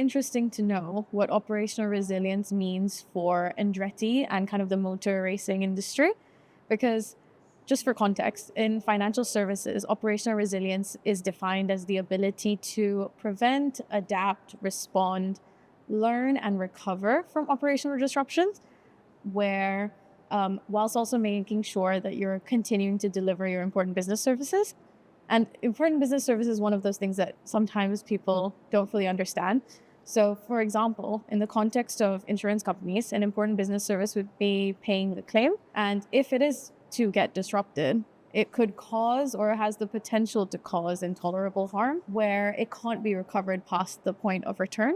interesting to know what operational resilience means for Andretti and kind of the motor racing industry, because just for context, in financial services, operational resilience is defined as the ability to prevent, adapt, respond, learn, and recover from operational disruptions, where whilst also making sure that you're continuing to deliver your important business services. And important business service is one of those things that sometimes people don't fully understand. So, for example, in the context of insurance companies, an important business service would be paying the claim. And if it is to get disrupted, it could cause or has the potential to cause intolerable harm where it can't be recovered past the point of return.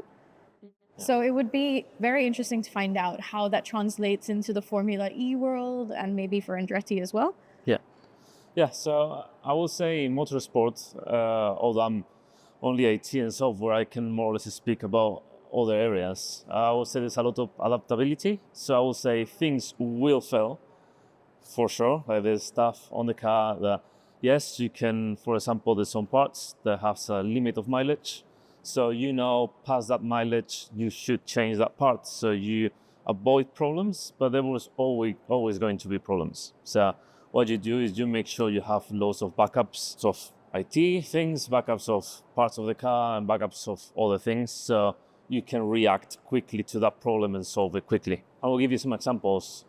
So it would be very interesting to find out how that translates into the Formula E world and maybe for Andretti as well. Yeah, so I will say in motorsport, although I'm only IT and software, I can more or less speak about other areas. I would say there's a lot of adaptability. So I will say things will fail, for sure. Like there's stuff on the car that, yes, you can, for example, there's some parts that have a limit of mileage. So past that mileage, you should change that part. So you avoid problems, but there was always going to be problems. So what you do is you make sure you have lots of backups of IT things, backups of parts of the car, and backups of other things, so you can react quickly to that problem and solve it quickly. I will give you some examples.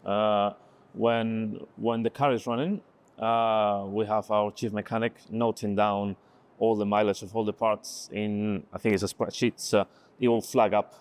When the car is running, we have our chief mechanic noting down all the mileage of all the parts in, I think it's a spreadsheet, so it will flag up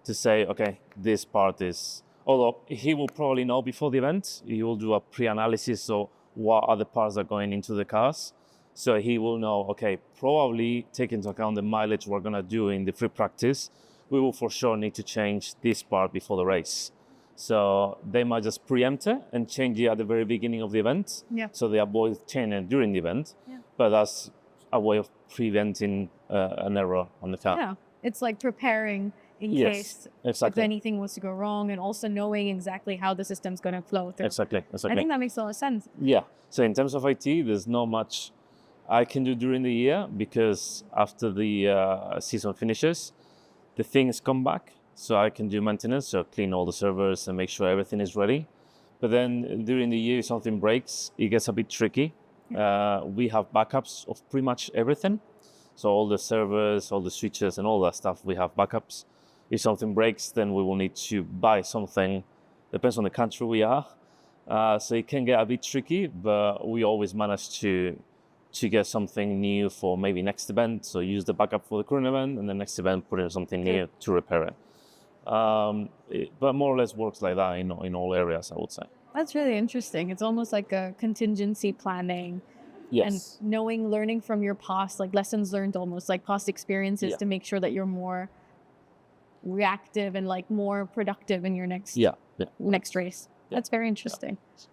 to say, okay, this part is, although he will probably know before the event, he will do a pre-analysis of what other parts are going into the cars. So he will know, okay, probably take into account the mileage we're gonna do in the free practice, we will for sure need to change this part before the race. So they might just preempt it and change it at the very beginning of the event. Yeah. So they avoid changing it during the event. Yeah. But that's a way of preventing an error on the car. Yeah, it's like preparing in case if anything was to go wrong, and also knowing exactly how the system's going to flow through. Exactly. I think that makes a lot of sense. Yeah. So in terms of IT, there's not much I can do during the year because after the season finishes, the things come back. So I can do maintenance, so clean all the servers and make sure everything is ready. But then during the year, if something breaks, it gets a bit tricky. Yeah. We have backups of pretty much everything. So all the servers, all the switches and all that stuff, we have backups. If something breaks, then we will need to buy something. Depends on the country we are. So it can get a bit tricky, but we always manage to get something new for maybe next event. So use the backup for the current event, and the next event put in something new to repair it. But more or less works like that in all areas, I would say. That's really interesting. It's almost like a contingency planning. Yes. And learning from your past, like lessons learned, almost like past experiences to make sure that you're more reactive and like more productive in your next race. Yeah. That's very interesting. Yeah.